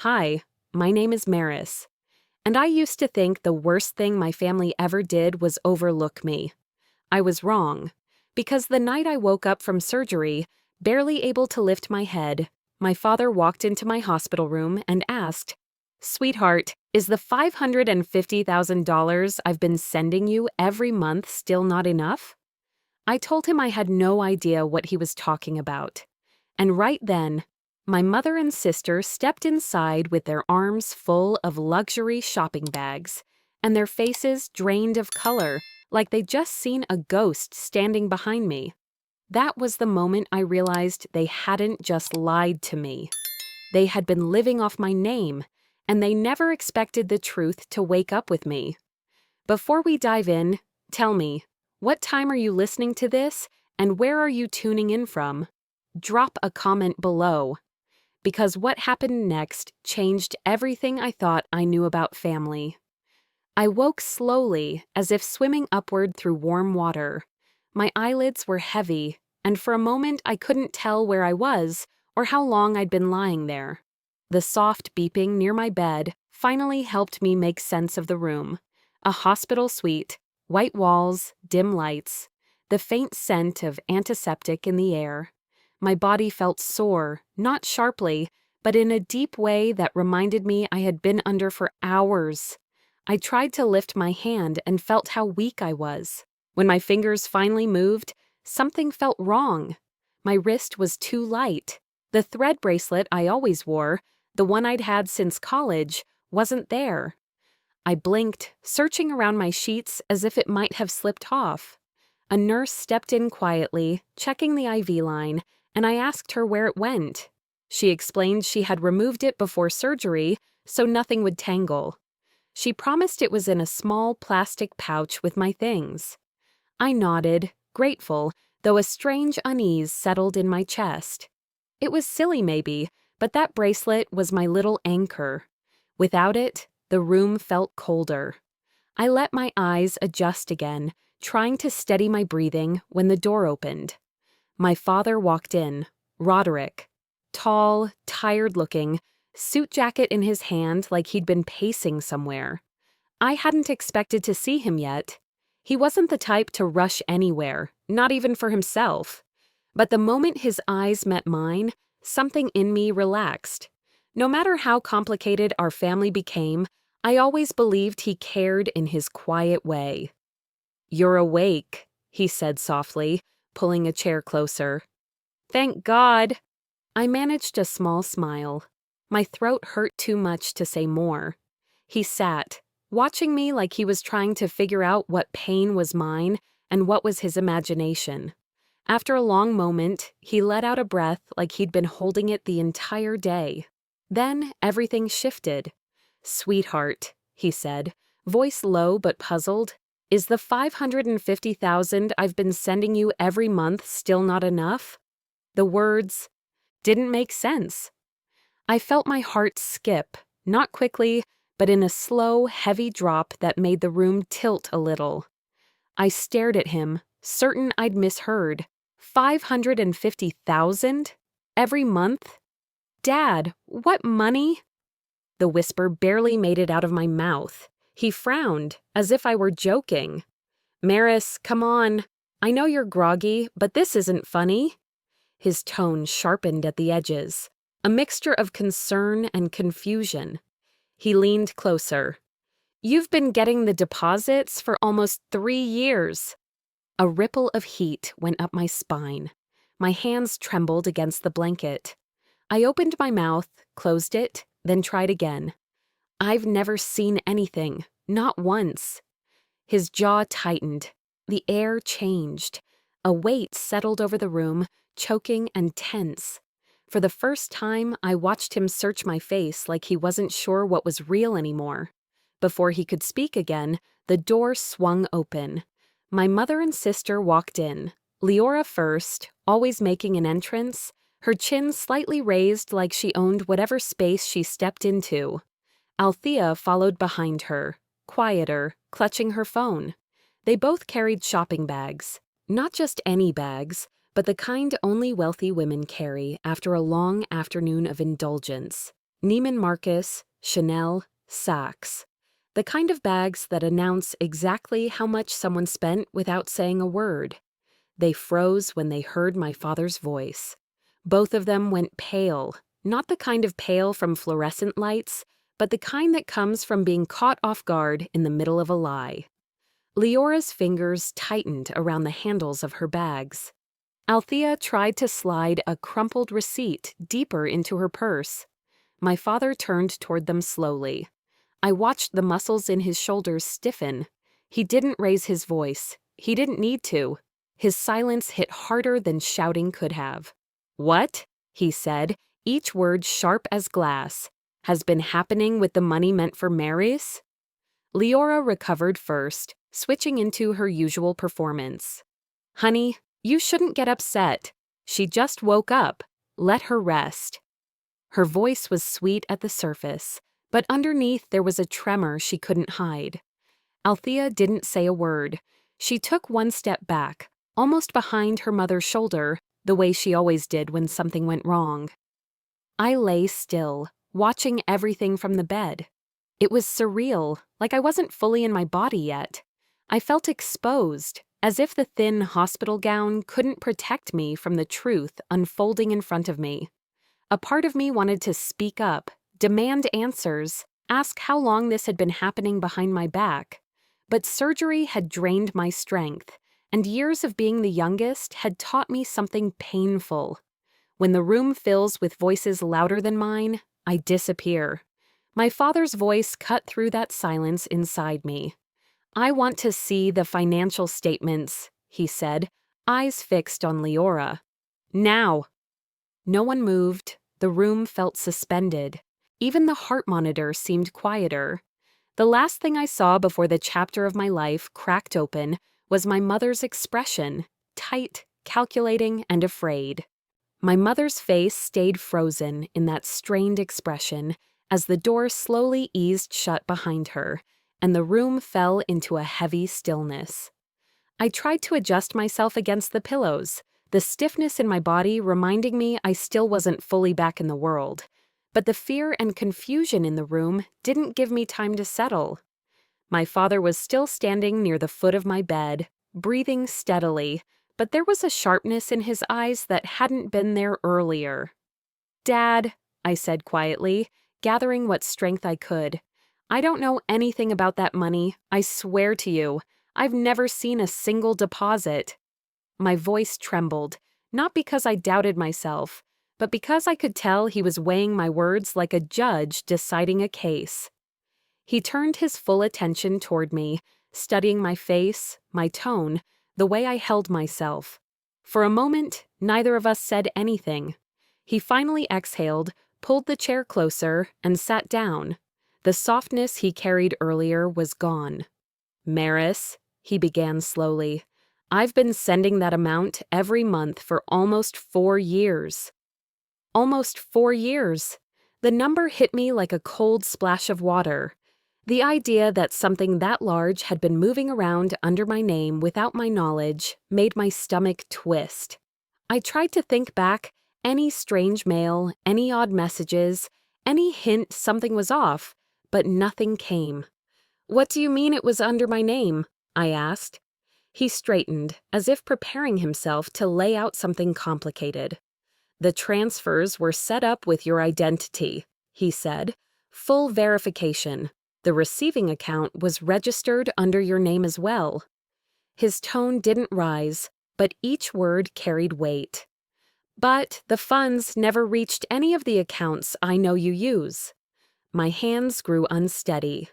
Hi, my name is Maris, and I used to think the worst thing my family ever did was overlook me. I was wrong, because the night I woke up from surgery, barely able to lift my head, my father walked into my hospital room and asked, "Sweetheart, is the $550,000 I've been sending you every month still not enough?" I told him I had no idea what he was talking about. And right then, my mother and sister stepped inside with their arms full of luxury shopping bags and their faces drained of color like they'd just seen a ghost standing behind me. That was the moment I realized they hadn't just lied to me. They had been living off my name, and they never expected the truth to wake up with me. Before we dive in, tell me, what time are you listening to this, and where are you tuning in from? Drop a comment below, because what happened next changed everything I thought I knew about family. I woke slowly, as if swimming upward through warm water. My eyelids were heavy, and for a moment I couldn't tell where I was or how long I'd been lying there. The soft beeping near my bed finally helped me make sense of the room. A hospital suite, white walls, dim lights, the faint scent of antiseptic in the air. My body felt sore, not sharply, but in a deep way that reminded me I had been under for hours. I tried to lift my hand and felt how weak I was. When my fingers finally moved, something felt wrong. My wrist was too light. The thread bracelet I always wore, the one I'd had since college, wasn't there. I blinked, searching around my sheets as if it might have slipped off. A nurse stepped in quietly, checking the IV line, and I asked her where it went. She explained she had removed it before surgery, so nothing would tangle. She promised it was in a small plastic pouch with my things. I nodded, grateful, though a strange unease settled in my chest. It was silly maybe, but that bracelet was my little anchor. Without it, the room felt colder. I let my eyes adjust again, trying to steady my breathing when the door opened. My father walked in, Roderick. Tall, tired-looking, suit jacket in his hand like he'd been pacing somewhere. I hadn't expected to see him yet. He wasn't the type to rush anywhere, not even for himself. But the moment his eyes met mine, something in me relaxed. No matter how complicated our family became, I always believed he cared in his quiet way. "You're awake," he said softly, pulling a chair closer. "Thank God." I managed a small smile. My throat hurt too much to say more. He sat, watching me like he was trying to figure out what pain was mine and what was his imagination. After a long moment, he let out a breath like he'd been holding it the entire day. Then everything shifted. "Sweetheart," he said, voice low but puzzled, "is the $550,000 I've been sending you every month still not enough?" The words didn't make sense. I felt my heart skip, not quickly, but in a slow, heavy drop that made the room tilt a little. I stared at him, certain I'd misheard. 550,000? Every month? "Dad, what money?" The whisper barely made it out of my mouth. He frowned, as if I were joking. "Maris, come on. I know you're groggy, but this isn't funny." His tone sharpened at the edges, a mixture of concern and confusion. He leaned closer. "You've been getting the deposits for almost 3 years." A ripple of heat went up my spine. My hands trembled against the blanket. I opened my mouth, closed it, then tried again. "I've never seen anything, not once." His jaw tightened. The air changed. A weight settled over the room, choking and tense. For the first time, I watched him search my face like he wasn't sure what was real anymore. Before he could speak again, the door swung open. My mother and sister walked in, Leora first, always making an entrance, her chin slightly raised like she owned whatever space she stepped into. Althea followed behind her, quieter, clutching her phone. They both carried shopping bags. Not just any bags, but the kind only wealthy women carry after a long afternoon of indulgence. Neiman Marcus, Chanel, Saks. The kind of bags that announce exactly how much someone spent without saying a word. They froze when they heard my father's voice. Both of them went pale, not the kind of pale from fluorescent lights, but the kind that comes from being caught off guard in the middle of a lie. Leora's fingers tightened around the handles of her bags. Althea tried to slide a crumpled receipt deeper into her purse. My father turned toward them slowly. I watched the muscles in his shoulders stiffen. He didn't raise his voice. He didn't need to. His silence hit harder than shouting could have. "What?" he said, each word sharp as glass. "Has been happening with the money meant for Mary's?" Leora recovered first, switching into her usual performance. "Honey, you shouldn't get upset. She just woke up. Let her rest." Her voice was sweet at the surface, but underneath there was a tremor she couldn't hide. Althea didn't say a word. She took one step back, almost behind her mother's shoulder, the way she always did when something went wrong. I lay still, watching everything from the bed. It was surreal, like I wasn't fully in my body yet. I felt exposed, as if the thin hospital gown couldn't protect me from the truth unfolding in front of me. A part of me wanted to speak up, demand answers, ask how long this had been happening behind my back. But surgery had drained my strength, and years of being the youngest had taught me something painful. When the room fills with voices louder than mine, I disappear. My father's voice cut through that silence inside me. "I want to see the financial statements," he said, eyes fixed on Leora. "Now!" No one moved. The room felt suspended. Even the heart monitor seemed quieter. The last thing I saw before the chapter of my life cracked open was my mother's expression, tight, calculating, and afraid. My mother's face stayed frozen in that strained expression as the door slowly eased shut behind her, and the room fell into a heavy stillness. I tried to adjust myself against the pillows, the stiffness in my body reminding me I still wasn't fully back in the world. But the fear and confusion in the room didn't give me time to settle. My father was still standing near the foot of my bed, breathing steadily, but there was a sharpness in his eyes that hadn't been there earlier. "Dad," I said quietly, gathering what strength I could, "I don't know anything about that money, I swear to you. I've never seen a single deposit." My voice trembled, not because I doubted myself, but because I could tell he was weighing my words like a judge deciding a case. He turned his full attention toward me, studying my face, my tone, the way I held myself. For a moment, neither of us said anything. He finally exhaled, pulled the chair closer, and sat down. The softness he carried earlier was gone. "Maris," he began slowly, "I've been sending that amount every month for almost 4 years." Almost 4 years. The number hit me like a cold splash of water. The idea that something that large had been moving around under my name without my knowledge made my stomach twist. I tried to think back, any strange mail, any odd messages, any hint something was off, but nothing came. "What do you mean it was under my name?" I asked. He straightened, as if preparing himself to lay out something complicated. "The transfers were set up with your identity," he said. "Full verification. The receiving account was registered under your name as well." His tone didn't rise, but each word carried weight. "But the funds never reached any of the accounts I know you use." My hands grew unsteady.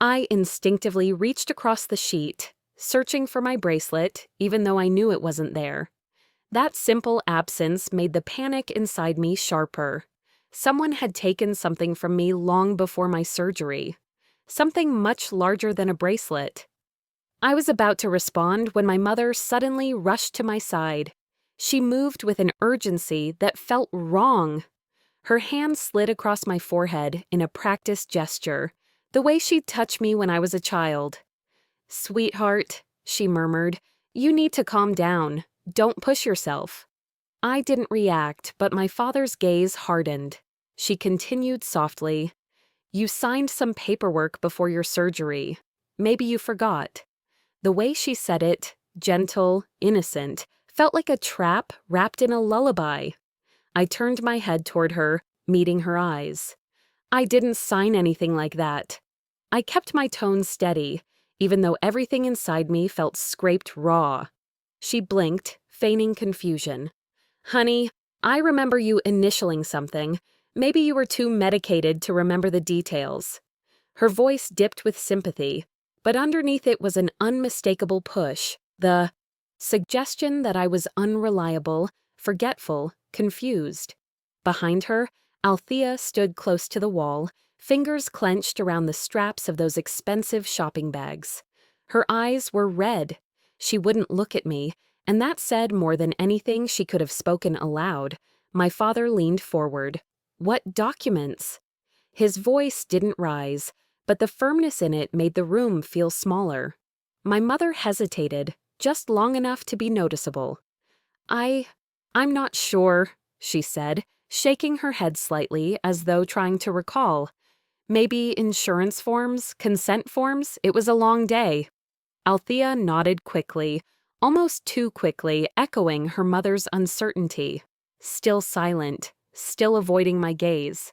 I instinctively reached across the sheet, searching for my bracelet, even though I knew it wasn't there. That simple absence made the panic inside me sharper. Someone had taken something from me long before my surgery. Something much larger than a bracelet. I was about to respond when my mother suddenly rushed to my side. She moved with an urgency that felt wrong. Her hand slid across my forehead in a practiced gesture, the way she'd touch me when I was a child. "Sweetheart," she murmured, "you need to calm down. Don't push yourself." I didn't react, but my father's gaze hardened. She continued softly, "You signed some paperwork before your surgery. Maybe you forgot." The way she said it, gentle, innocent, felt like a trap wrapped in a lullaby. I turned my head toward her, meeting her eyes. "I didn't sign anything like that." I kept my tone steady, even though everything inside me felt scraped raw. She blinked, feigning confusion. "Honey, I remember you initialing something. Maybe you were too medicated to remember the details." Her voice dipped with sympathy, but underneath it was an unmistakable push, the suggestion that I was unreliable, forgetful, confused. Behind her, Althea stood close to the wall, fingers clenched around the straps of those expensive shopping bags. Her eyes were red. She wouldn't look at me, and that said more than anything she could have spoken aloud. My father leaned forward. "What documents?" His voice didn't rise, but the firmness in it made the room feel smaller. My mother hesitated, just long enough to be noticeable. I'm not sure," she said, shaking her head slightly as though trying to recall. "Maybe insurance forms, consent forms? It was a long day." Althea nodded quickly, almost too quickly, echoing her mother's uncertainty. Still silent, still avoiding my gaze.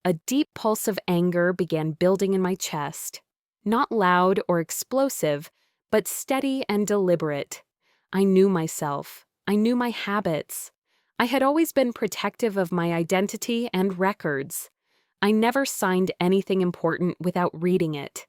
A deep pulse of anger began building in my chest. Not loud or explosive, but steady and deliberate. I knew myself. I knew my habits. I had always been protective of my identity and records. I never signed anything important without reading it.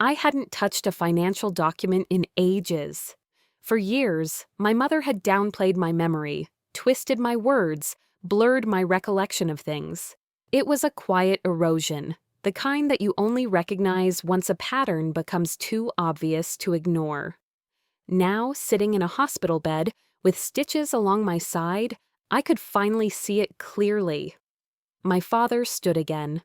I hadn't touched a financial document in ages. For years, my mother had downplayed my memory, twisted my words, blurred my recollection of things. It was a quiet erosion, the kind that you only recognize once a pattern becomes too obvious to ignore. Now, sitting in a hospital bed, with stitches along my side, I could finally see it clearly. My father stood again.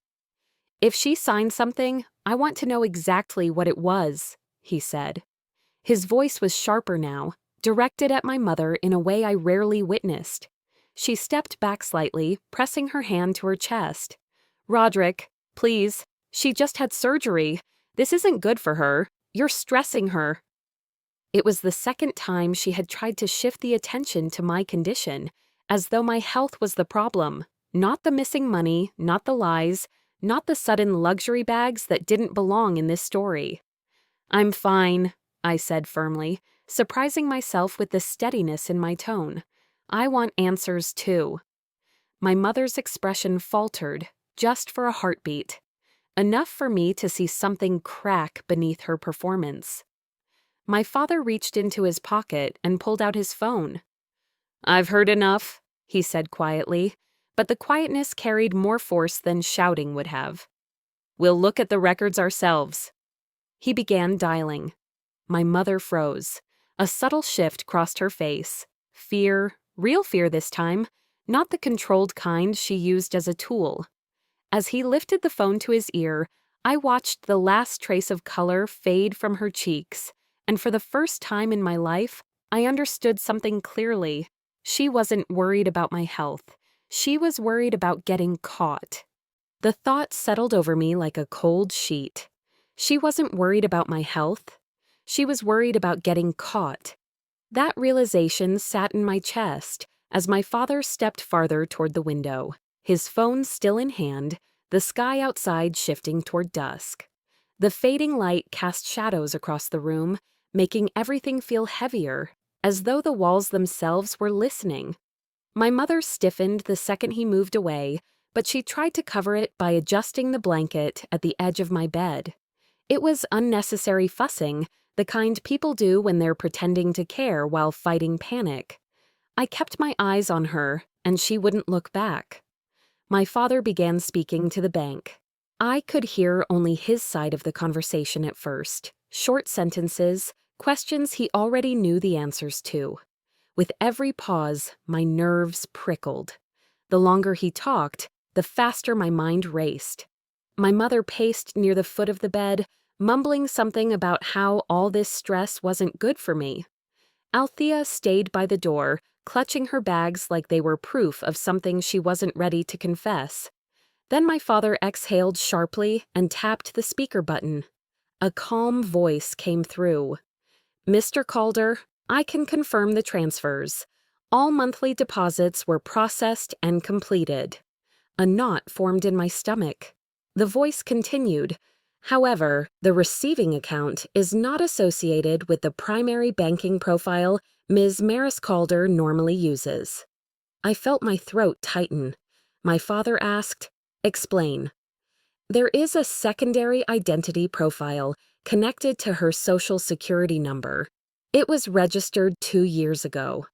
"If she signed something, I want to know exactly what it was," he said. His voice was sharper now, directed at my mother in a way I rarely witnessed. She stepped back slightly, pressing her hand to her chest. "Roderick, please, she just had surgery. This isn't good for her. You're stressing her." It was the second time she had tried to shift the attention to my condition, as though my health was the problem, not the missing money, not the lies, not the sudden luxury bags that didn't belong in this story. "I'm fine," I said firmly, surprising myself with the steadiness in my tone. "I want answers too." My mother's expression faltered, just for a heartbeat. Enough for me to see something crack beneath her performance. My father reached into his pocket and pulled out his phone. "I've heard enough," he said quietly, but the quietness carried more force than shouting would have. "We'll look at the records ourselves." He began dialing. My mother froze. A subtle shift crossed her face. Fear, real fear this time, not the controlled kind she used as a tool. As he lifted the phone to his ear, I watched the last trace of color fade from her cheeks, and for the first time in my life, I understood something clearly. She wasn't worried about my health. She was worried about getting caught. The thought settled over me like a cold sheet. She wasn't worried about my health. She was worried about getting caught. That realization sat in my chest as my father stepped farther toward the window, his phone still in hand, the sky outside shifting toward dusk. The fading light cast shadows across the room, making everything feel heavier, as though the walls themselves were listening. My mother stiffened the second he moved away, but she tried to cover it by adjusting the blanket at the edge of my bed. It was unnecessary fussing, the kind people do when they're pretending to care while fighting panic. I kept my eyes on her, and she wouldn't look back. My father began speaking to the bank. I could hear only his side of the conversation at first, short sentences, questions he already knew the answers to. With every pause, my nerves prickled. The longer he talked, the faster my mind raced. My mother paced near the foot of the bed, mumbling something about how all this stress wasn't good for me. Althea stayed by the door, clutching her bags like they were proof of something she wasn't ready to confess. Then my father exhaled sharply and tapped the speaker button. A calm voice came through. "Mr. Calder, I can confirm the transfers. All monthly deposits were processed and completed." A knot formed in my stomach. The voice continued, "However, the receiving account is not associated with the primary banking profile Ms. Maris Calder normally uses." I felt my throat tighten. My father asked, "Explain." "There is a secondary identity profile connected to her social security number. It was registered 2 years ago."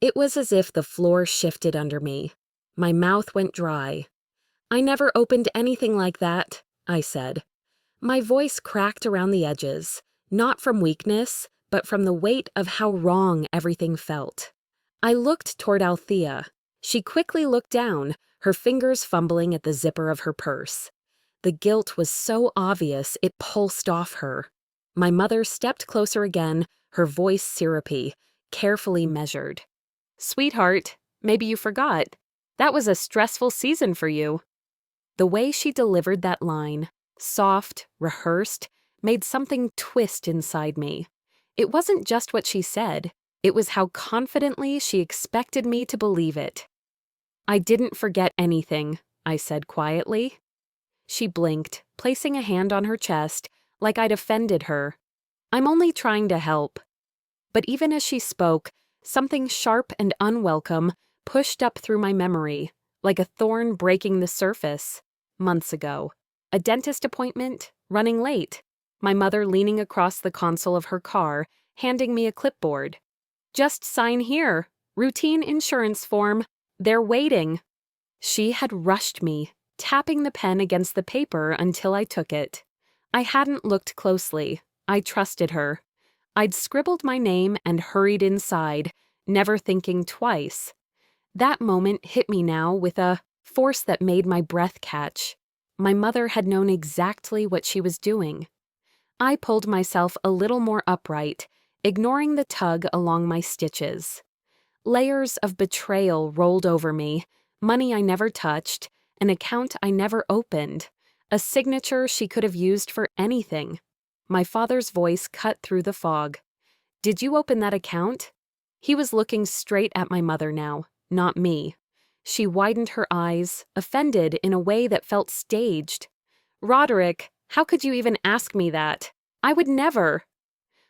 It was as if the floor shifted under me. My mouth went dry. "I never opened anything like that," I said. My voice cracked around the edges, not from weakness, but from the weight of how wrong everything felt. I looked toward Althea. She quickly looked down, her fingers fumbling at the zipper of her purse. The guilt was so obvious it pulsed off her. My mother stepped closer again, her voice syrupy, carefully measured. "Sweetheart, maybe you forgot. That was a stressful season for you." The way she delivered that line, soft, rehearsed, made something twist inside me. It wasn't just what she said, it was how confidently she expected me to believe it. "I didn't forget anything," I said quietly. She blinked, placing a hand on her chest, like I'd offended her. "I'm only trying to help." But even as she spoke, something sharp and unwelcome pushed up through my memory, like a thorn breaking the surface. Months ago. A dentist appointment, running late. My mother leaning across the console of her car, handing me a clipboard. "Just sign here. Routine insurance form. They're waiting." She had rushed me, tapping the pen against the paper until I took it. I hadn't looked closely. I trusted her. I'd scribbled my name and hurried inside, never thinking twice. That moment hit me now with a force that made my breath catch. My mother had known exactly what she was doing. I pulled myself a little more upright, ignoring the tug along my stitches. Layers of betrayal rolled over me, money I never touched, an account I never opened, a signature she could have used for anything. My father's voice cut through the fog. "Did you open that account?" He was looking straight at my mother now, not me. She widened her eyes, offended in a way that felt staged. "Roderick, how could you even ask me that? I would never."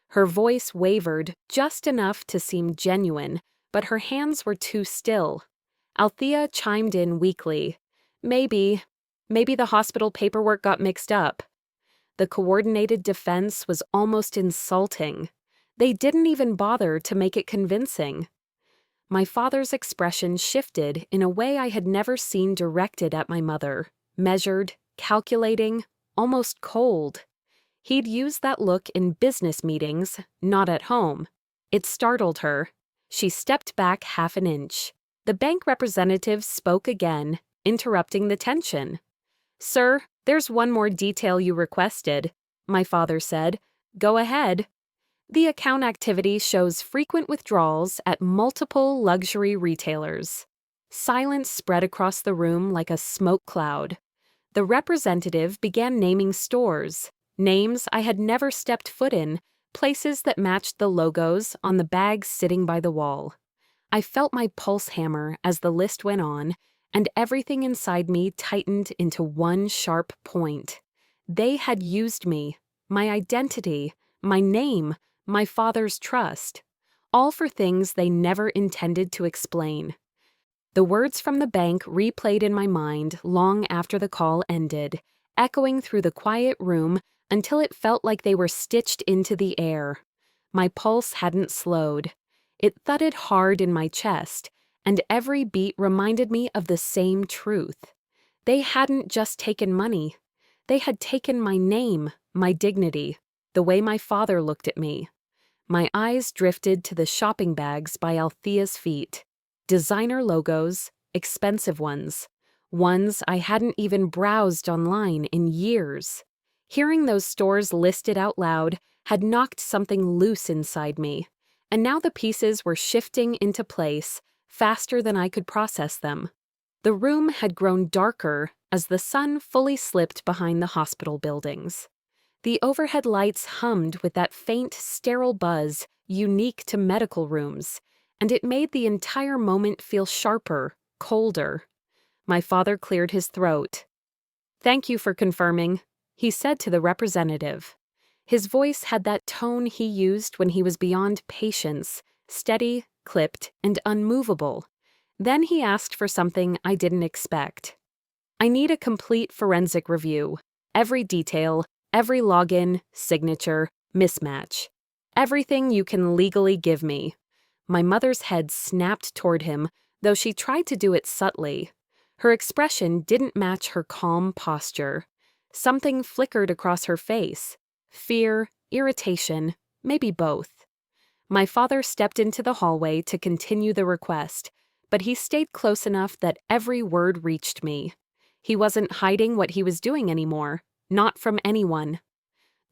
Her voice wavered just enough to seem genuine, but her hands were too still. Althea chimed in weakly. Maybe the hospital paperwork got mixed up." The coordinated defense was almost insulting. They didn't even bother to make it convincing. My father's expression shifted in a way I had never seen directed at my mother, measured, calculating, almost cold. He'd used that look in business meetings, not at home. It startled her. She stepped back half an inch. The bank representative spoke again, interrupting the tension. "Sir, there's one more detail you requested," my father said. "Go ahead." "The account activity shows frequent withdrawals at multiple luxury retailers." Silence spread across the room like a smoke cloud. The representative began naming stores, names I had never stepped foot in, places that matched the logos on the bags sitting by the wall. I felt my pulse hammer as the list went on, and everything inside me tightened into one sharp point. They had used me, my identity, my name, my father's trust, all for things they never intended to explain. The words from the bank replayed in my mind long after the call ended, echoing through the quiet room until it felt like they were stitched into the air. My pulse hadn't slowed. It thudded hard in my chest, and every beat reminded me of the same truth. They hadn't just taken money. They had taken my name, my dignity, the way my father looked at me. My eyes drifted to the shopping bags by Althea's feet. Designer logos, expensive ones I hadn't even browsed online in years. Hearing those stores listed out loud had knocked something loose inside me, and now the pieces were shifting into place faster than I could process them. The room had grown darker as the sun fully slipped behind the hospital buildings. The overhead lights hummed with that faint, sterile buzz unique to medical rooms, and it made the entire moment feel sharper, colder. My father cleared his throat. "Thank you for confirming," he said to the representative. His voice had that tone he used when he was beyond patience, steady, clipped, and unmovable. Then he asked for something I didn't expect. "I need a complete forensic review. Every detail, every login, signature, mismatch. Everything you can legally give me." My mother's head snapped toward him, though she tried to do it subtly. Her expression didn't match her calm posture. Something flickered across her face. Fear, irritation, maybe both. My father stepped into the hallway to continue the request, but he stayed close enough that every word reached me. He wasn't hiding what he was doing anymore, not from anyone.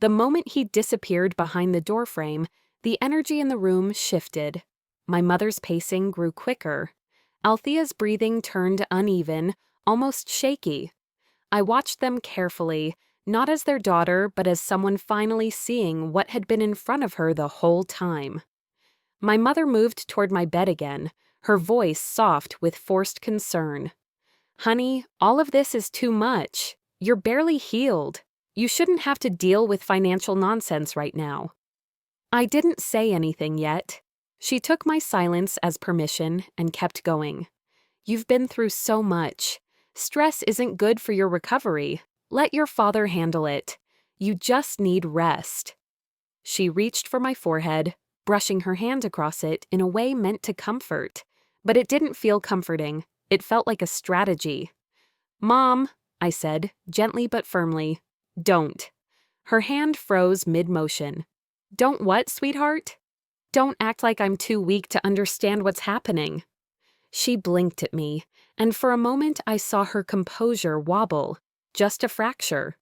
The moment he disappeared behind the doorframe, the energy in the room shifted. My mother's pacing grew quicker. Althea's breathing turned uneven, almost shaky. I watched them carefully, not as their daughter, but as someone finally seeing what had been in front of her the whole time. My mother moved toward my bed again, her voice soft with forced concern. "Honey, all of this is too much. You're barely healed. You shouldn't have to deal with financial nonsense right now." I didn't say anything yet. She took my silence as permission and kept going. "You've been through so much. Stress isn't good for your recovery. Let your father handle it. You just need rest." She reached for my forehead, brushing her hand across it in a way meant to comfort. But it didn't feel comforting. It felt like a strategy. "Mom," I said, gently but firmly, "don't." Her hand froze mid-motion. "Don't what, sweetheart?" "Don't act like I'm too weak to understand what's happening." She blinked at me, and for a moment I saw her composure wobble, just a fracture.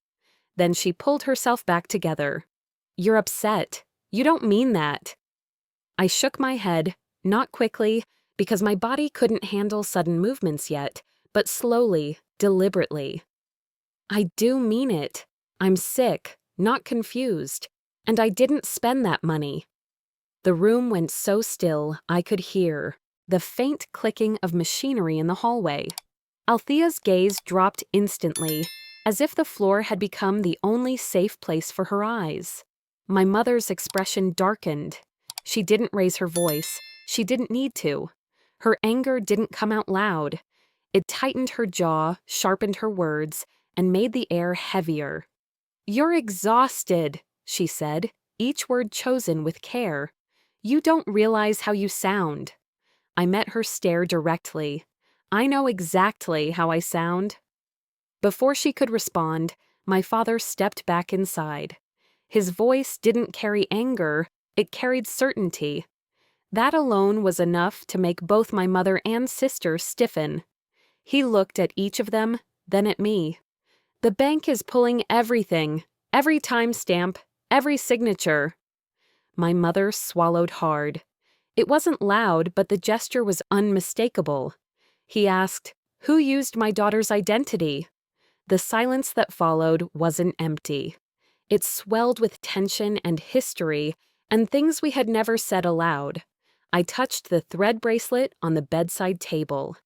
Then she pulled herself back together. "You're upset. You don't mean that." I shook my head, not quickly, because my body couldn't handle sudden movements yet, but slowly, deliberately. "I do mean it. I'm sick, not confused, and I didn't spend that money." The room went so still I could hear the faint clicking of machinery in the hallway. Althea's gaze dropped instantly, as if the floor had become the only safe place for her eyes. My mother's expression darkened. She didn't raise her voice. She didn't need to. Her anger didn't come out loud. It tightened her jaw, sharpened her words, and made the air heavier. "You're exhausted," she said, each word chosen with care. "You don't realize how you sound." I met her stare directly. I know exactly how I sound. Before she could respond, my father stepped back inside. His voice didn't carry anger, it carried certainty. That alone was enough to make both my mother and sister stiffen. He looked at each of them, then at me. "The bank is pulling everything, every timestamp, every signature." My mother swallowed hard. It wasn't loud, but the gesture was unmistakable. He asked, "Who used my daughter's identity?" The silence that followed wasn't empty. It swelled with tension and history, and things we had never said aloud. I touched the thread bracelet on the bedside table.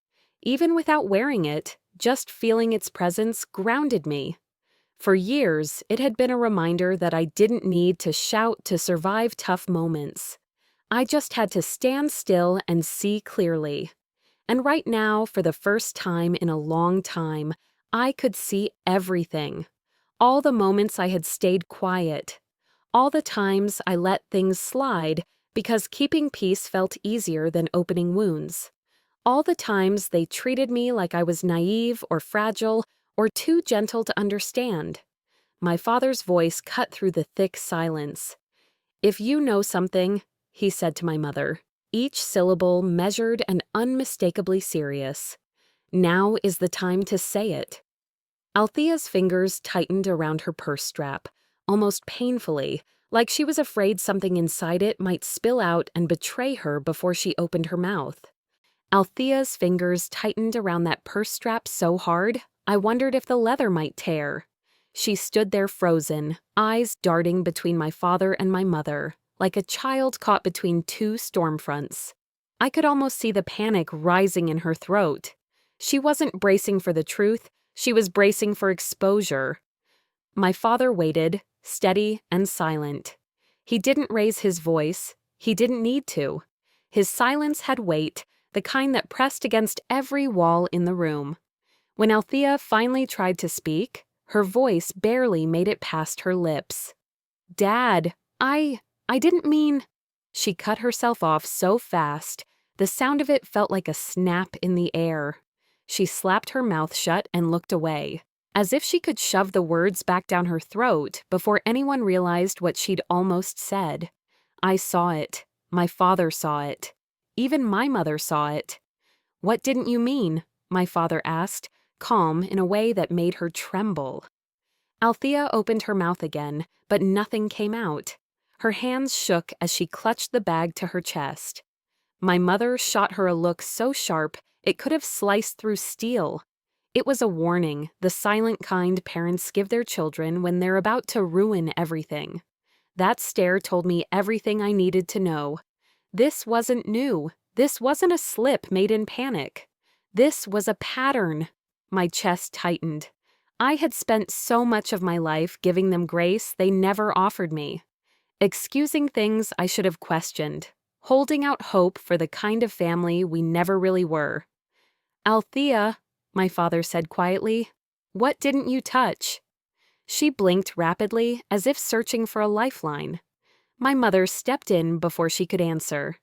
Even without wearing it, just feeling its presence grounded me. For years, it had been a reminder that I didn't need to shout to survive tough moments. I just had to stand still and see clearly. And right now, for the first time in a long time, I could see everything. All the moments I had stayed quiet. All the times I let things slide because keeping peace felt easier than opening wounds. All the times they treated me like I was naive or fragile or too gentle to understand. My father's voice cut through the thick silence. "If you know something," he said to my mother, each syllable measured and unmistakably serious, "now is the time to say it." Althea's fingers tightened around her purse strap, almost painfully, like she was afraid something inside it might spill out and betray her before she opened her mouth. Althea's fingers tightened around that purse strap so hard, I wondered if the leather might tear. She stood there frozen, eyes darting between my father and my mother, like a child caught between two storm fronts. I could almost see the panic rising in her throat. She wasn't bracing for the truth, she was bracing for exposure. My father waited, steady and silent. He didn't raise his voice. He didn't need to. His silence had weight, the kind that pressed against every wall in the room. When Althea finally tried to speak, her voice barely made it past her lips. "Dad, I didn't mean—" She cut herself off so fast, the sound of it felt like a snap in the air. She slapped her mouth shut and looked away, as if she could shove the words back down her throat before anyone realized what she'd almost said. I saw it. My father saw it. Even my mother saw it. "What didn't you mean?" my father asked, calm in a way that made her tremble. Althea opened her mouth again, but nothing came out. Her hands shook as she clutched the bag to her chest. My mother shot her a look so sharp it could have sliced through steel. It was a warning, the silent kind parents give their children when they're about to ruin everything. That stare told me everything I needed to know. This wasn't new. This wasn't a slip made in panic. This was a pattern. My chest tightened. I had spent so much of my life giving them grace they never offered me, excusing things I should have questioned, holding out hope for the kind of family we never really were. "Althea," my father said quietly, "what didn't you touch?" She blinked rapidly, as if searching for a lifeline. My mother stepped in before she could answer.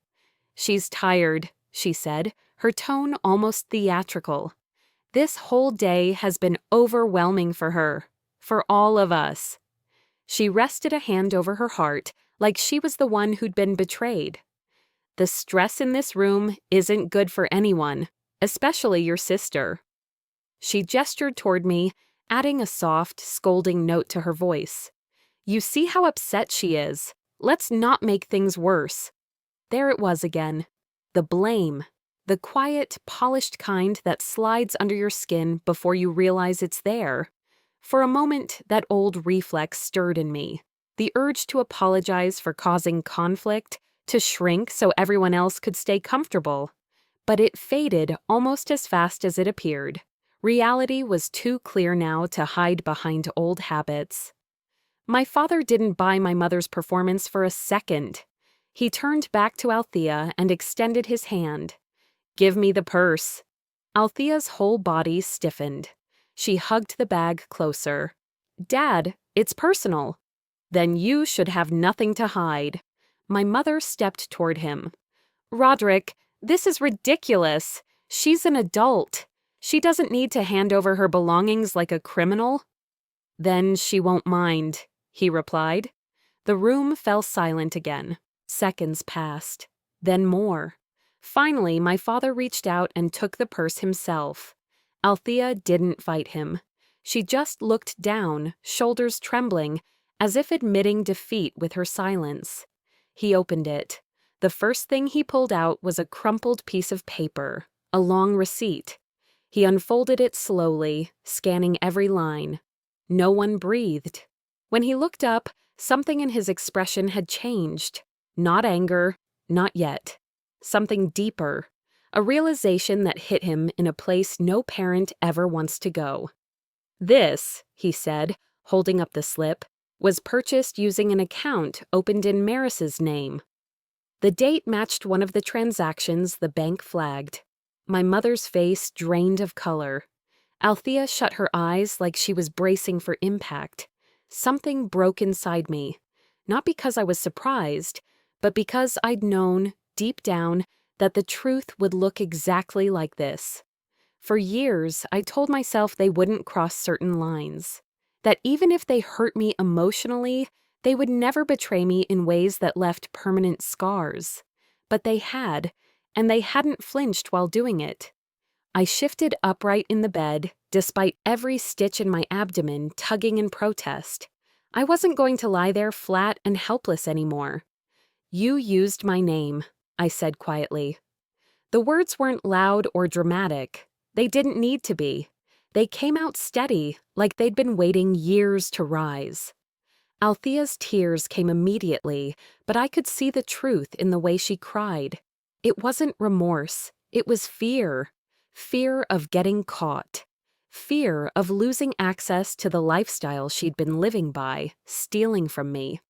"She's tired," she said, her tone almost theatrical. "This whole day has been overwhelming for her, for all of us." She rested a hand over her heart, like she was the one who'd been betrayed. "The stress in this room isn't good for anyone, especially your sister." She gestured toward me, adding a soft, scolding note to her voice. "You see how upset she is. Let's not make things worse." There it was again. The blame. The quiet, polished kind that slides under your skin before you realize it's there. For a moment, that old reflex stirred in me. The urge to apologize for causing conflict, to shrink so everyone else could stay comfortable. But it faded almost as fast as it appeared. Reality was too clear now to hide behind old habits. My father didn't buy my mother's performance for a second. He turned back to Althea and extended his hand. "Give me the purse." Althea's whole body stiffened. She hugged the bag closer. "Dad, it's personal." "Then you should have nothing to hide." My mother stepped toward him. "Roderick, this is ridiculous. She's an adult. She doesn't need to hand over her belongings like a criminal." "Then she won't mind," he replied. The room fell silent again. Seconds passed. Then more. Finally, my father reached out and took the purse himself. Althea didn't fight him. She just looked down, shoulders trembling, as if admitting defeat with her silence. He opened it. The first thing he pulled out was a crumpled piece of paper, a long receipt. He unfolded it slowly, scanning every line. No one breathed. When he looked up, something in his expression had changed. Not anger, not yet. Something deeper, a realization that hit him in a place no parent ever wants to go. "This," he said, holding up the slip, "was purchased using an account opened in Maris's name." The date matched one of the transactions the bank flagged. My mother's face drained of color. Althea shut her eyes like she was bracing for impact. Something broke inside me, not because I was surprised, but because I'd known, deep down, that the truth would look exactly like this. For years, I told myself they wouldn't cross certain lines, that even if they hurt me emotionally, they would never betray me in ways that left permanent scars. But they had, and they hadn't flinched while doing it. I shifted upright in the bed, despite every stitch in my abdomen tugging in protest. I wasn't going to lie there flat and helpless anymore. "You used my name," I said quietly. The words weren't loud or dramatic. They didn't need to be. They came out steady, like they'd been waiting years to rise. Althea's tears came immediately, but I could see the truth in the way she cried. It wasn't remorse, it was fear. Fear of getting caught. Fear of losing access to the lifestyle she'd been living by, stealing from me.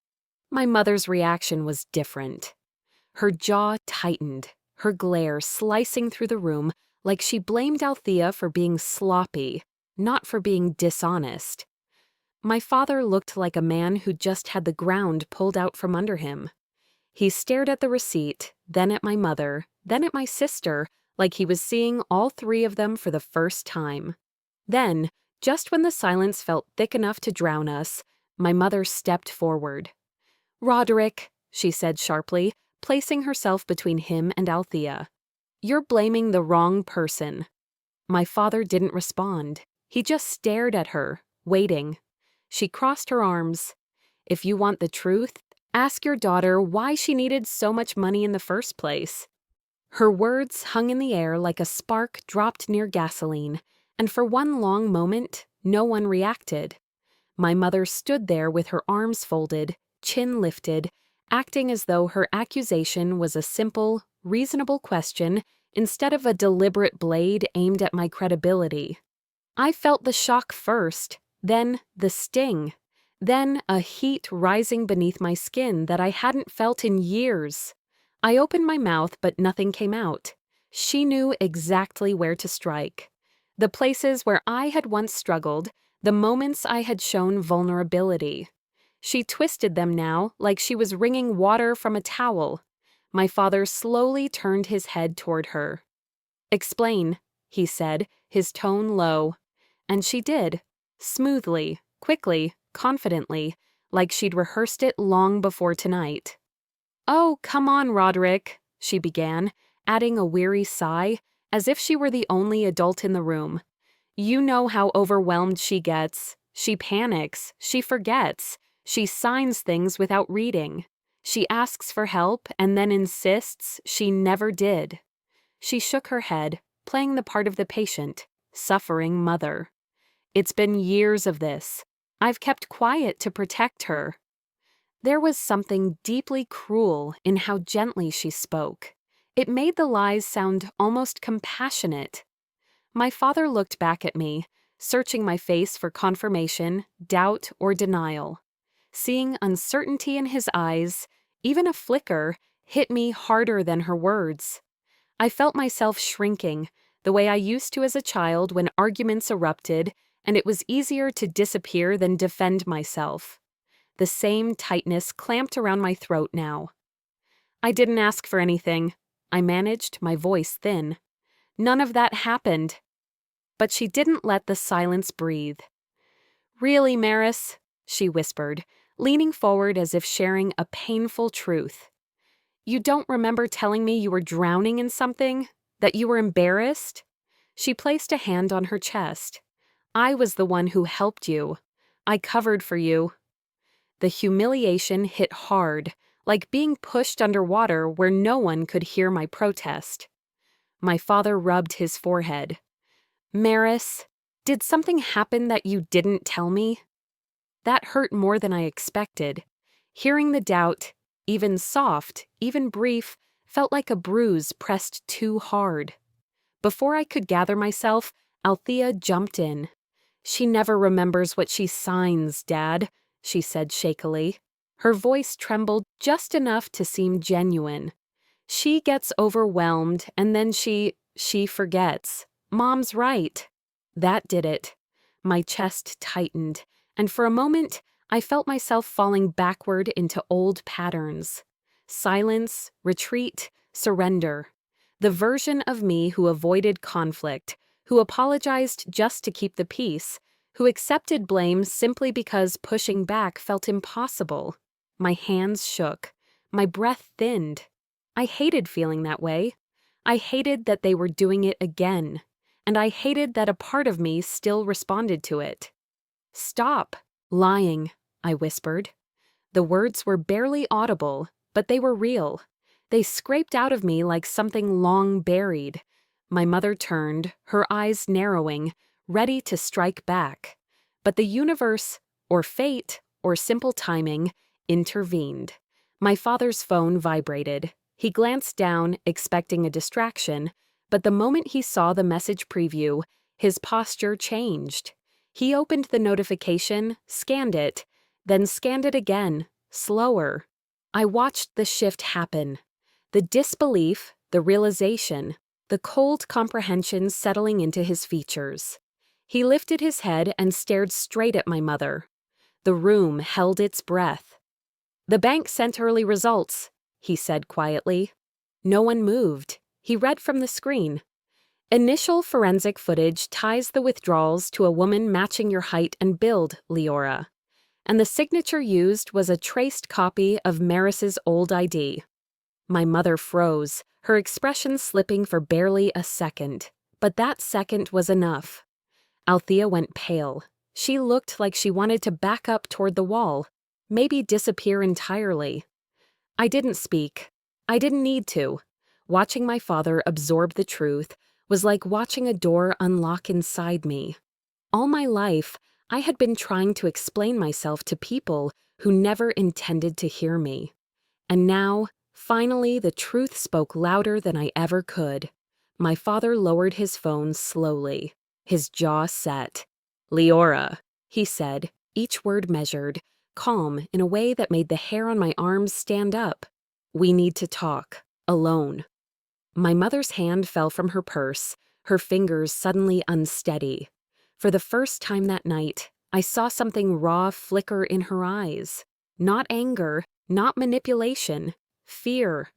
My mother's reaction was different. Her jaw tightened, her glare slicing through the room like she blamed Althea for being sloppy, not for being dishonest. My father looked like a man who'd just had the ground pulled out from under him. He stared at the receipt, then at my mother, then at my sister, like he was seeing all three of them for the first time. Then, just when the silence felt thick enough to drown us, my mother stepped forward. "Roderick," she said sharply, placing herself between him and Althea. "You're blaming the wrong person." My father didn't respond. He just stared at her, waiting. She crossed her arms. "If you want the truth, ask your daughter why she needed so much money in the first place." Her words hung in the air like a spark dropped near gasoline, and for one long moment, no one reacted. My mother stood there with her arms folded, chin lifted, acting as though her accusation was a simple, reasonable question instead of a deliberate blade aimed at my credibility. I felt the shock first, then the sting, then a heat rising beneath my skin that I hadn't felt in years. I opened my mouth, but nothing came out. She knew exactly where to strike. The places where I had once struggled, the moments I had shown vulnerability. She twisted them now like she was wringing water from a towel. My father slowly turned his head toward her. "Explain," he said, his tone low. And she did, smoothly, quickly, confidently, like she'd rehearsed it long before tonight. "Oh, come on, Roderick," she began, adding a weary sigh, as if she were the only adult in the room. "You know how overwhelmed she gets. She panics, she forgets, she signs things without reading. She asks for help and then insists she never did." She shook her head, playing the part of the patient, suffering mother. "It's been years of this. I've kept quiet to protect her." There was something deeply cruel in how gently she spoke. It made the lies sound almost compassionate. My father looked back at me, searching my face for confirmation, doubt, or denial. Seeing uncertainty in his eyes, even a flicker, hit me harder than her words. I felt myself shrinking, the way I used to as a child when arguments erupted, and it was easier to disappear than defend myself. The same tightness clamped around my throat now. "I didn't ask for anything," I managed, my voice thin. "None of that happened." But she didn't let the silence breathe. "Really, Maris," she whispered, leaning forward as if sharing a painful truth. "You don't remember telling me you were drowning in something? That you were embarrassed?" She placed a hand on her chest. "I was the one who helped you. I covered for you." The humiliation hit hard, like being pushed underwater where no one could hear my protest. My father rubbed his forehead. "Maris, did something happen that you didn't tell me?" That hurt more than I expected. Hearing the doubt, even soft, even brief, felt like a bruise pressed too hard. Before I could gather myself, Althea jumped in. "She never remembers what she signs, Dad," she said shakily. Her voice trembled just enough to seem genuine. "She gets overwhelmed and then she forgets. Mom's right." That did it. My chest tightened, and for a moment, I felt myself falling backward into old patterns. Silence, retreat, surrender. The version of me who avoided conflict, who apologized just to keep the peace, who accepted blame simply because pushing back felt impossible. My hands shook. My breath thinned. I hated feeling that way. I hated that they were doing it again. And I hated that a part of me still responded to it. "Stop lying," I whispered. The words were barely audible, but they were real. They scraped out of me like something long buried. My mother turned, her eyes narrowing, ready to strike back. But the universe, or fate, or simple timing, intervened. My father's phone vibrated. He glanced down, expecting a distraction, but the moment he saw the message preview, his posture changed. He opened the notification, scanned it, then scanned it again, slower. I watched the shift happen. The disbelief, the realization, the cold comprehension settling into his features. He lifted his head and stared straight at my mother. The room held its breath. "The bank sent early results," he said quietly. No one moved. He read from the screen. "Initial forensic footage ties the withdrawals to a woman matching your height and build, Leora. And the signature used was a traced copy of Maris's old ID." My mother froze, her expression slipping for barely a second. But that second was enough. Althea went pale. She looked like she wanted to back up toward the wall, maybe disappear entirely. I didn't speak. I didn't need to. Watching my father absorb the truth was like watching a door unlock inside me. All my life, I had been trying to explain myself to people who never intended to hear me. And now, finally, the truth spoke louder than I ever could. My father lowered his phone slowly. His jaw set. "Leora," he said, each word measured, calm in a way that made the hair on my arms stand up. "We need to talk, alone." My mother's hand fell from her purse, her fingers suddenly unsteady. For the first time that night, I saw something raw flicker in her eyes. Not anger, not manipulation, fear.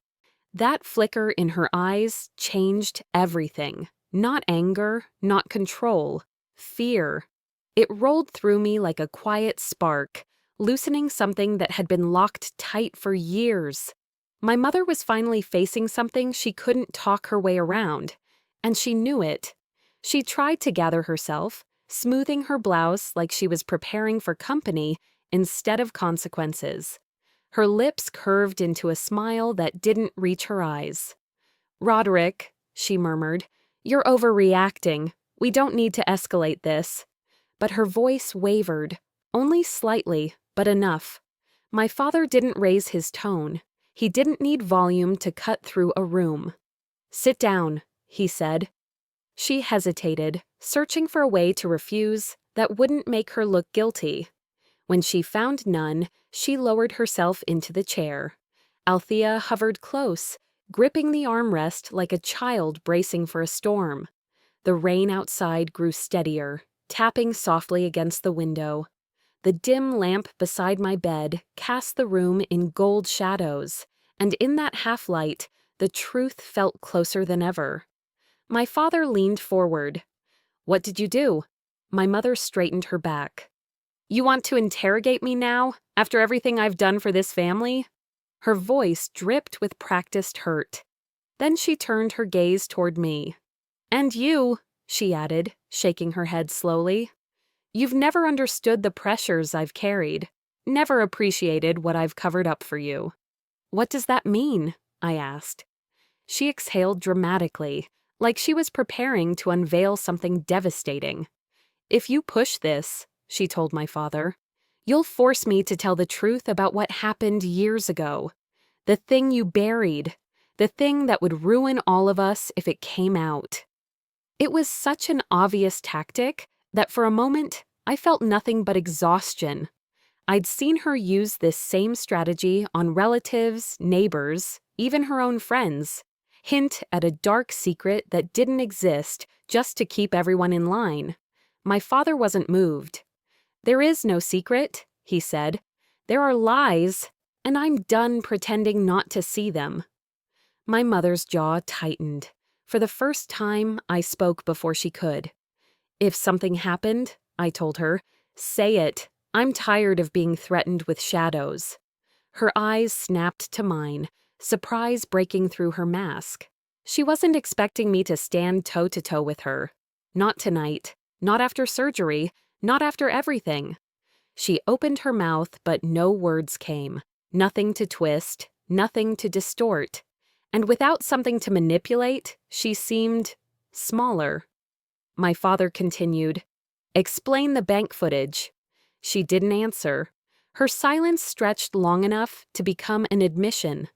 That flicker in her eyes changed everything. Not anger, not control, fear. It rolled through me like a quiet spark, loosening something that had been locked tight for years. My mother was finally facing something she couldn't talk her way around, and she knew it. She tried to gather herself, smoothing her blouse like she was preparing for company instead of consequences. Her lips curved into a smile that didn't reach her eyes. "Roderick," she murmured, "you're overreacting. We don't need to escalate this." But her voice wavered, only slightly, but enough. My father didn't raise his tone. He didn't need volume to cut through a room. "Sit down," he said. She hesitated, searching for a way to refuse that wouldn't make her look guilty. When she found none, she lowered herself into the chair. Althea hovered close, gripping the armrest like a child bracing for a storm. The rain outside grew steadier, tapping softly against the window. The dim lamp beside my bed cast the room in gold shadows, and in that half-light, the truth felt closer than ever. My father leaned forward. "What did you do?" My mother straightened her back. "You want to interrogate me now, after everything I've done for this family?" Her voice dripped with practiced hurt. Then she turned her gaze toward me. "And you," she added, shaking her head slowly. "You've never understood the pressures I've carried, never appreciated what I've covered up for you." "What does that mean?" I asked. She exhaled dramatically, like she was preparing to unveil something devastating. "If you push this," she told my father, "you'll force me to tell the truth about what happened years ago. The thing you buried, the thing that would ruin all of us if it came out." It was such an obvious tactic that for a moment I felt nothing but exhaustion. I'd seen her use this same strategy on relatives, neighbors, even her own friends. Hint at a dark secret that didn't exist just to keep everyone in line. My father wasn't moved. "There is no secret," he said. "There are lies, and I'm done pretending not to see them." My mother's jaw tightened. For the first time, I spoke before she could. "If something happened," I told her, "say it. I'm tired of being threatened with shadows." Her eyes snapped to mine, surprise breaking through her mask. She wasn't expecting me to stand toe-to-toe with her. Not tonight, not after surgery, not after everything. She opened her mouth, but no words came. Nothing to twist, nothing to distort. And without something to manipulate, she seemed smaller. My father continued. Explain the bank footage. She didn't answer. Her silence stretched long enough to become an admission.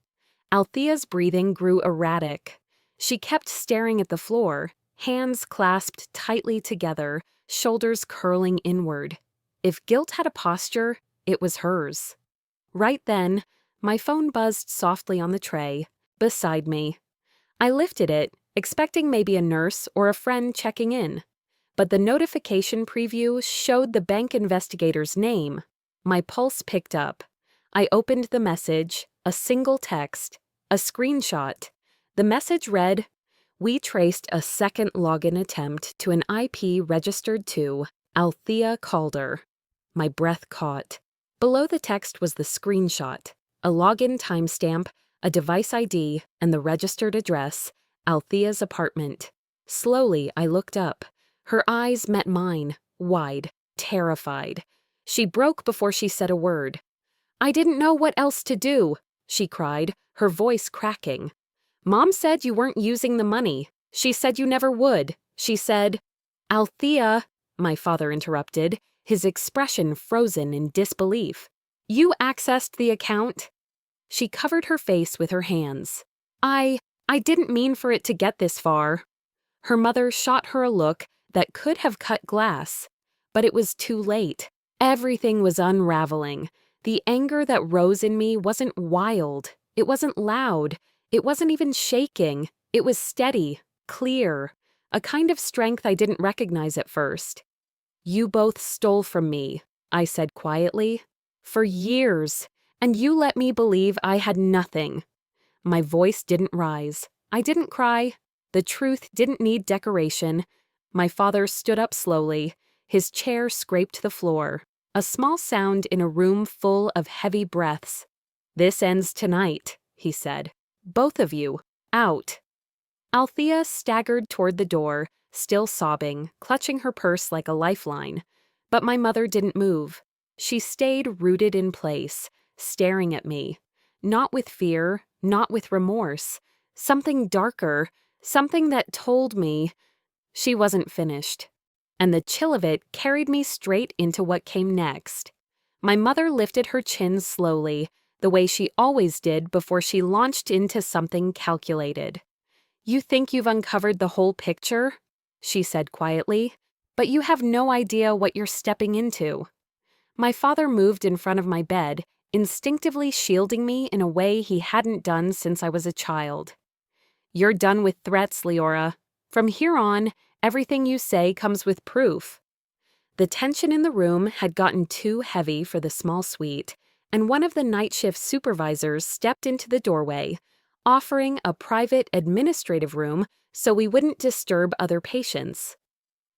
Althea's breathing grew erratic. She kept staring at the floor, hands clasped tightly together, shoulders curling inward. If guilt had a posture, it was hers. Right then, my phone buzzed softly on the tray, beside me. I lifted it, expecting maybe a nurse or a friend checking in. But the notification preview showed the bank investigator's name. My pulse picked up. I opened the message, a single text, a screenshot. The message read, "We traced a second login attempt to an IP registered to Althea Calder." My breath caught. Below the text was the screenshot, a login timestamp, a device ID, and the registered address, Althea's apartment. Slowly, I looked up. Her eyes met mine, wide, terrified. She broke before she said a word. "I didn't know what else to do," she cried, her voice cracking. "Mom said you weren't using the money. She said you never would. She said—" "Althea," my father interrupted, his expression frozen in disbelief. "You accessed the account?" She covered her face with her hands. I didn't mean for it to get this far." Her mother shot her a look that could have cut glass. But it was too late. Everything was unraveling. The anger that rose in me wasn't wild. It wasn't loud. It wasn't even shaking. It was steady, clear, a kind of strength I didn't recognize at first. "You both stole from me," I said quietly. "For years. And you let me believe I had nothing." My voice didn't rise. I didn't cry. The truth didn't need decoration. My father stood up slowly. His chair scraped the floor, a small sound in a room full of heavy breaths. "This ends tonight," he said. "Both of you, out." Althea staggered toward the door, still sobbing, clutching her purse like a lifeline. But my mother didn't move. She stayed rooted in place, staring at me. Not with fear, not with remorse. Something darker, something that told me she wasn't finished. And the chill of it carried me straight into what came next. My mother lifted her chin slowly, the way she always did before she launched into something calculated. "You think you've uncovered the whole picture?" she said quietly, "but you have no idea what you're stepping into." My father moved in front of my bed, instinctively shielding me in a way he hadn't done since I was a child. "You're done with threats, Leora. From here on, everything you say comes with proof." The tension in the room had gotten too heavy for the small suite, and one of the night shift supervisors stepped into the doorway, offering a private administrative room so we wouldn't disturb other patients.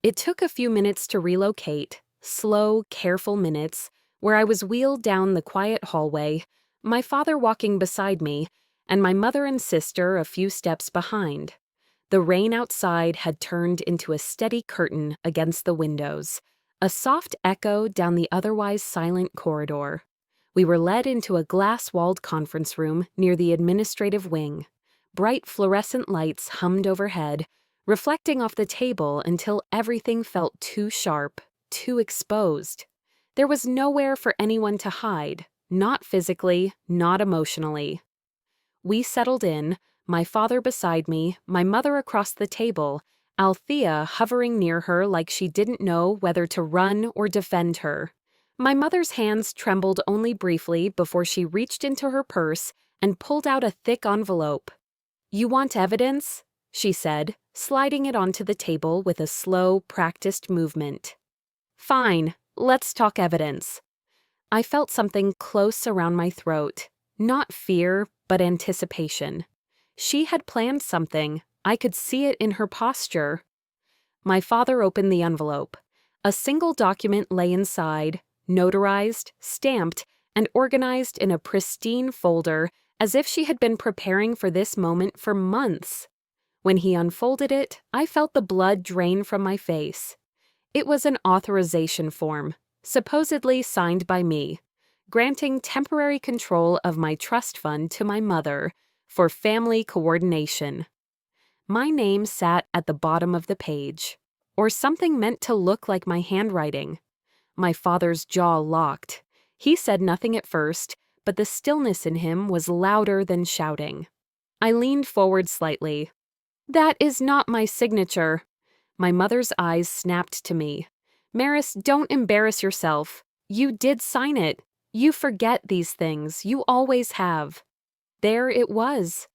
It took a few minutes to relocate, slow, careful minutes, where I was wheeled down the quiet hallway, my father walking beside me, and my mother and sister a few steps behind. The rain outside had turned into a steady curtain against the windows, a soft echo down the otherwise silent corridor. We were led into a glass-walled conference room near the administrative wing. Bright fluorescent lights hummed overhead, reflecting off the table until everything felt too sharp, too exposed. There was nowhere for anyone to hide, not physically, not emotionally. We settled in, my father beside me, my mother across the table, Althea hovering near her like she didn't know whether to run or defend her. My mother's hands trembled only briefly before she reached into her purse and pulled out a thick envelope. "You want evidence?" she said, sliding it onto the table with a slow, practiced movement. "Fine, let's talk evidence." I felt something close around my throat, not fear, but anticipation. She had planned something. I could see it in her posture. My father opened the envelope. A single document lay inside, notarized, stamped, and organized in a pristine folder as if she had been preparing for this moment for months. When he unfolded it, I felt the blood drain from my face. It was an authorization form, supposedly signed by me, granting temporary control of my trust fund to my mother for family coordination. My name sat at the bottom of the page. or something meant to look like my handwriting. My father's jaw locked. He said nothing at first, but the stillness in him was louder than shouting. I leaned forward slightly. "That is not my signature." My mother's eyes snapped to me. "Maris, don't embarrass yourself. You did sign it. You forget these things. You always have." There it was.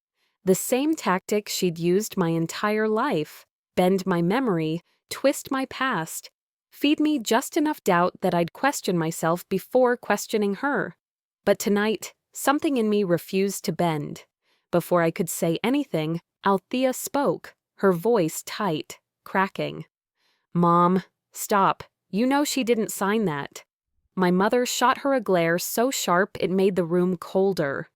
The same tactic she'd used my entire life. Bend my memory, twist my past, feed me just enough doubt that I'd question myself before questioning her. But tonight, something in me refused to bend. Before I could say anything, Althea spoke, her voice tight, cracking. "Mom, stop. You know she didn't sign that." My mother shot her a glare so sharp it made the room colder.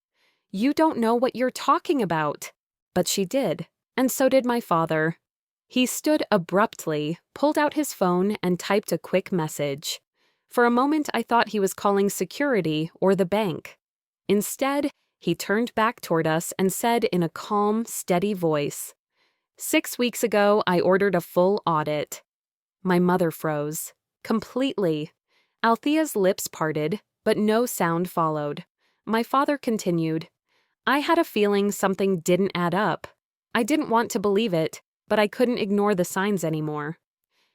"You don't know what you're talking about." But she did, and so did my father. He stood abruptly, pulled out his phone, and typed a quick message. For a moment I thought he was calling security or the bank. Instead, he turned back toward us and said in a calm, steady voice, "6 weeks ago, I ordered a full audit." My mother froze. Completely. Althea's lips parted, but no sound followed. My father continued, "I had a feeling something didn't add up. I didn't want to believe it, but I couldn't ignore the signs anymore."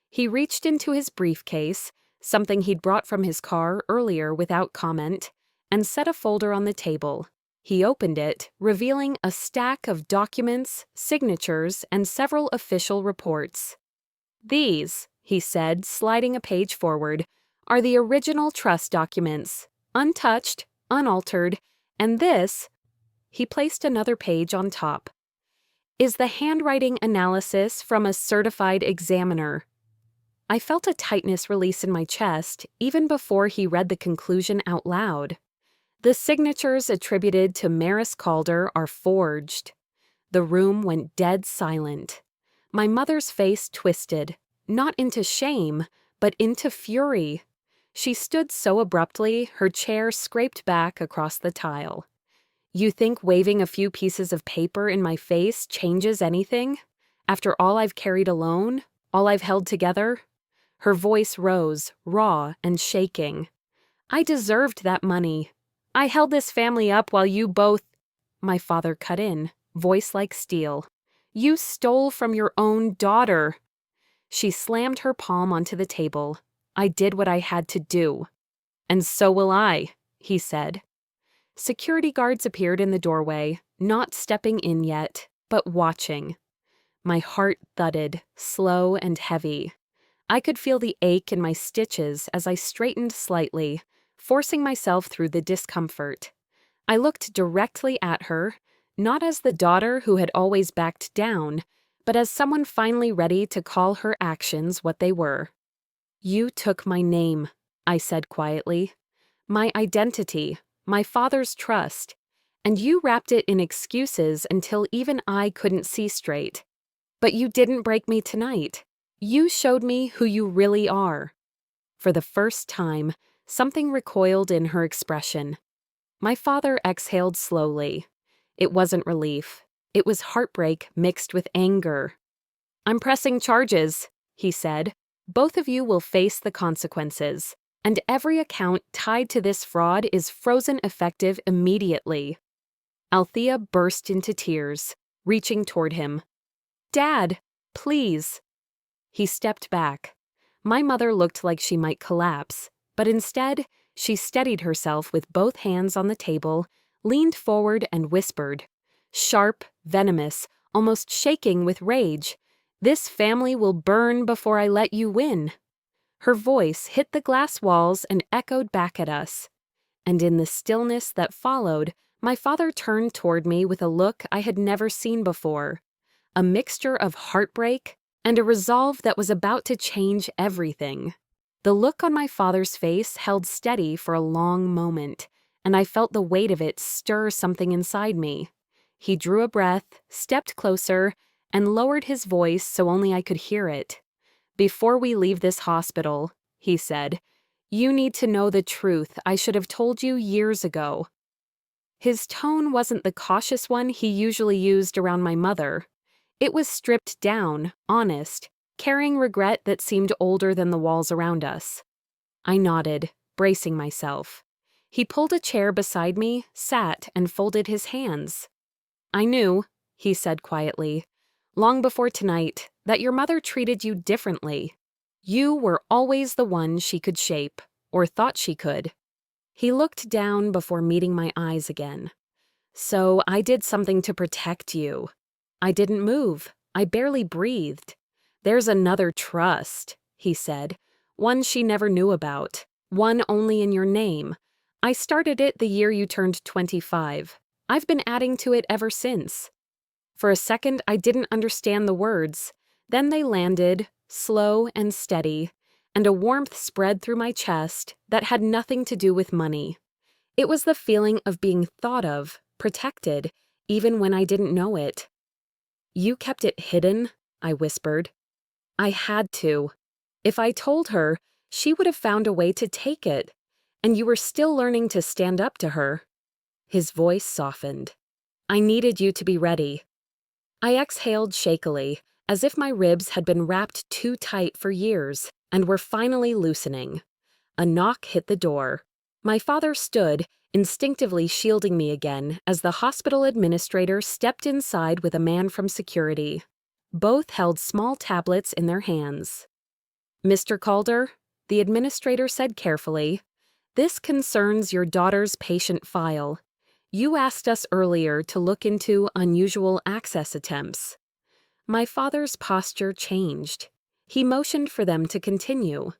He reached into his briefcase, something he'd brought from his car earlier without comment, and set a folder on the table. He opened it, revealing a stack of documents, signatures, and several official reports. "These," he said, sliding a page forward, "are the original trust documents, untouched, unaltered, and this," he placed another page on top, "is the handwriting analysis from a certified examiner." I felt a tightness release in my chest even before he read the conclusion out loud. "The signatures attributed to Maris Calder are forged." The room went dead silent. My mother's face twisted, not into shame, but into fury. She stood so abruptly, her chair scraped back across the tile. "You think waving a few pieces of paper in my face changes anything? After all I've carried alone, all I've held together?" Her voice rose, raw and shaking. "I deserved that money. I held this family up while you both—" My father cut in, voice like steel. "You stole from your own daughter." She slammed her palm onto the table. "I did what I had to do." "And so will I," he said. Security guards appeared in the doorway, not stepping in yet, but watching. My heart thudded, slow and heavy. I could feel the ache in my stitches as I straightened slightly, forcing myself through the discomfort. I looked directly at her, not as the daughter who had always backed down, but as someone finally ready to call her actions what they were. "You took my name," I said quietly. "My identity, my father's trust, and you wrapped it in excuses until even I couldn't see straight. But you didn't break me tonight. You showed me who you really are." For the first time, something recoiled in her expression. My father exhaled slowly. It wasn't relief. It was heartbreak mixed with anger. "I'm pressing charges," he said. "Both of you will face the consequences, and every account tied to this fraud is frozen effective immediately." Althea burst into tears, reaching toward him. "Dad, please." He stepped back. My mother looked like she might collapse, but instead, she steadied herself with both hands on the table, leaned forward and whispered, sharp, venomous, almost shaking with rage, "This family will burn before I let you win." Her voice hit the glass walls and echoed back at us. And in the stillness that followed, my father turned toward me with a look I had never seen before. A mixture of heartbreak and a resolve that was about to change everything. The look on my father's face held steady for a long moment, and I felt the weight of it stir something inside me. He drew a breath, stepped closer, and lowered his voice so only I could hear it. "Before we leave this hospital," he said, "you need to know the truth I should have told you years ago." His tone wasn't the cautious one he usually used around my mother. It was stripped down, honest, carrying regret that seemed older than the walls around us. I nodded, bracing myself. He pulled a chair beside me, sat, and folded his hands. I knew, he said quietly, long before tonight, that your mother treated you differently. You were always the one she could shape, or thought she could. He looked down before meeting my eyes again. So I did something to protect you. I didn't move. I barely breathed. There's another trust, he said, one she never knew about, one only in your name. I started it the year you turned 25. I've been adding to it ever since. For a second, I didn't understand the words. Then they landed, slow and steady, and a warmth spread through my chest that had nothing to do with money. It was the feeling of being thought of, protected, even when I didn't know it. You kept it hidden, I whispered. I had to. If I told her, she would have found a way to take it, and you were still learning to stand up to her. His voice softened. I needed you to be ready. I exhaled shakily, as if my ribs had been wrapped too tight for years and were finally loosening. A knock hit the door. My father stood, instinctively shielding me again, as the hospital administrator stepped inside with a man from security. Both held small tablets in their hands. Mr. Calder, the administrator said carefully, this concerns your daughter's patient file. You asked us earlier to look into unusual access attempts. My father's posture changed. He motioned for them to continue.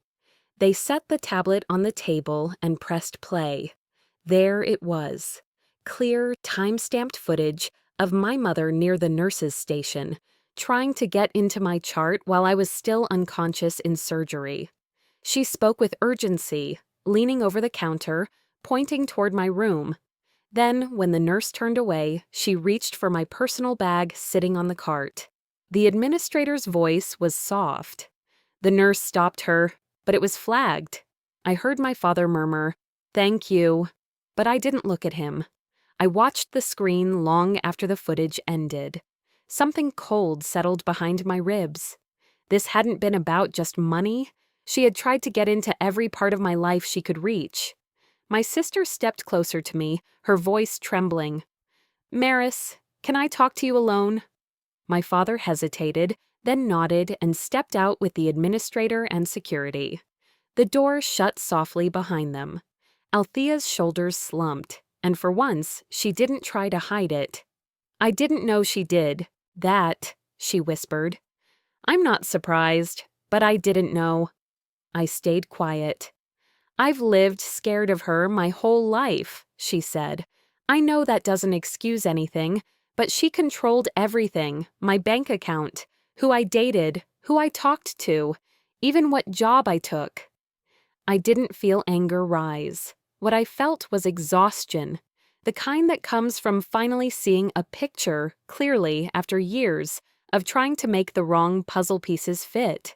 They set the tablet on the table and pressed play. There it was. Clear, time-stamped footage of my mother near the nurse's station, trying to get into my chart while I was still unconscious in surgery. She spoke with urgency, leaning over the counter, pointing toward my room. Then, when the nurse turned away, she reached for my personal bag sitting on the cart. The administrator's voice was soft. The nurse stopped her, but it was flagged. I heard my father murmur, "Thank you," but I didn't look at him. I watched the screen long after the footage ended. Something cold settled behind my ribs. This hadn't been about just money. She had tried to get into every part of my life she could reach. My sister stepped closer to me, her voice trembling. "Maris, can I talk to you alone?" My father hesitated, then nodded and stepped out with the administrator and security. The door shut softly behind them. Althea's shoulders slumped, and for once, she didn't try to hide it. "I didn't know she did. That," she whispered. "I'm not surprised, but I didn't know." I stayed quiet. "I've lived scared of her my whole life," she said. "I know that doesn't excuse anything, but she controlled everything, my bank account, who I dated, who I talked to, even what job I took." I didn't feel anger rise. What I felt was exhaustion, the kind that comes from finally seeing a picture clearly after years of trying to make the wrong puzzle pieces fit.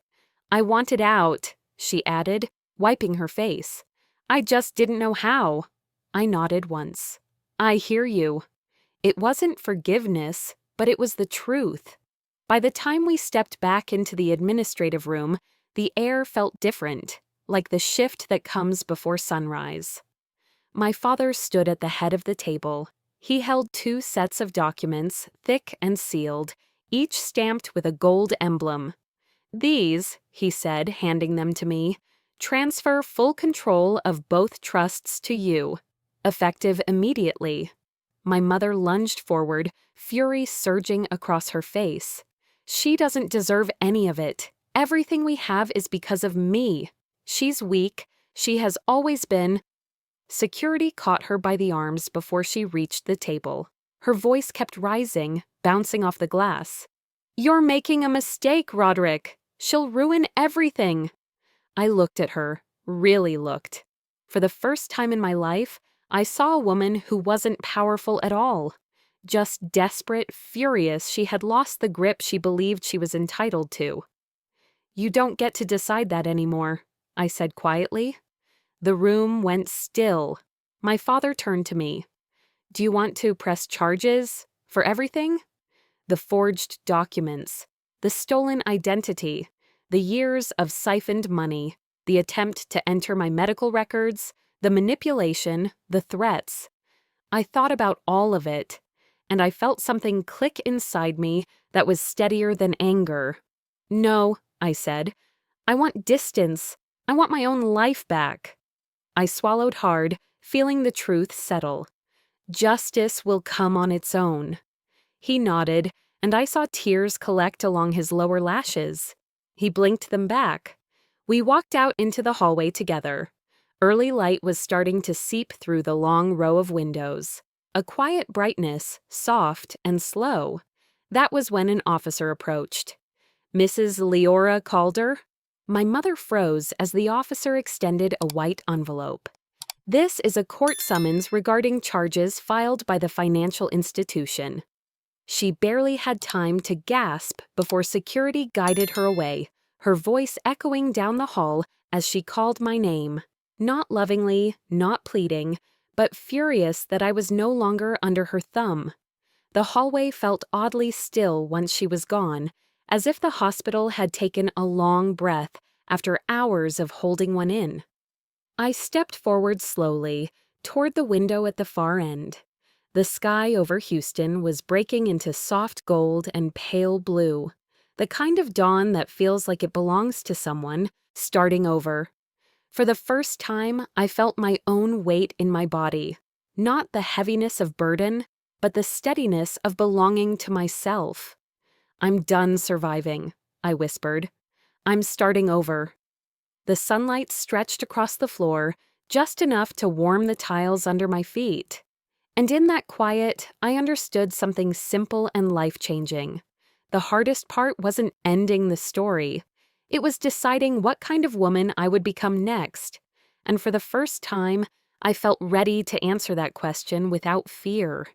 "I wanted out," she added, wiping her face. "I just didn't know how." I nodded once. "I hear you." It wasn't forgiveness, but it was the truth. By the time we stepped back into the administrative room, the air felt different, like the shift that comes before sunrise. My father stood at the head of the table. He held 2 sets of documents, thick and sealed, each stamped with a gold emblem. "These," he said, handing them to me, "transfer full control of both trusts to you, effective immediately." My mother lunged forward, fury surging across her face. "She doesn't deserve any of it. Everything we have is because of me. She's weak. She has always been." Security caught her by the arms before she reached the table. Her voice kept rising, bouncing off the glass. "You're making a mistake, Roderick. She'll ruin everything." I looked at her, really looked. For the first time in my life, I saw a woman who wasn't powerful at all. Just desperate, furious she had lost the grip she believed she was entitled to. "You don't get to decide that anymore," I said quietly. The room went still. My father turned to me. "Do you want to press charges? For everything?" The forged documents. The stolen identity. The years of siphoned money, the attempt to enter my medical records, the manipulation, the threats. I thought about all of it, and I felt something click inside me that was steadier than anger. "No," I said. "I want distance. I want my own life back." I swallowed hard, feeling the truth settle. Justice will come on its own. He nodded, and I saw tears collect along his lower lashes. He blinked them back. We walked out into the hallway together. Early light was starting to seep through the long row of windows. A quiet brightness, soft and slow. That was when an officer approached. "Mrs. Leora Calder?" My mother froze as the officer extended a white envelope. "This is a court summons regarding charges filed by the financial institution." She barely had time to gasp before security guided her away, her voice echoing down the hall as she called my name. Not lovingly, not pleading, but furious that I was no longer under her thumb. The hallway felt oddly still once she was gone, as if the hospital had taken a long breath after hours of holding one in. I stepped forward slowly, toward the window at the far end. The sky over Houston was breaking into soft gold and pale blue, the kind of dawn that feels like it belongs to someone, starting over. For the first time, I felt my own weight in my body, not the heaviness of burden, but the steadiness of belonging to myself. "I'm done surviving," I whispered. "I'm starting over." The sunlight stretched across the floor, just enough to warm the tiles under my feet. And in that quiet, I understood something simple and life-changing. The hardest part wasn't ending the story. It was deciding what kind of woman I would become next. And for the first time, I felt ready to answer that question without fear.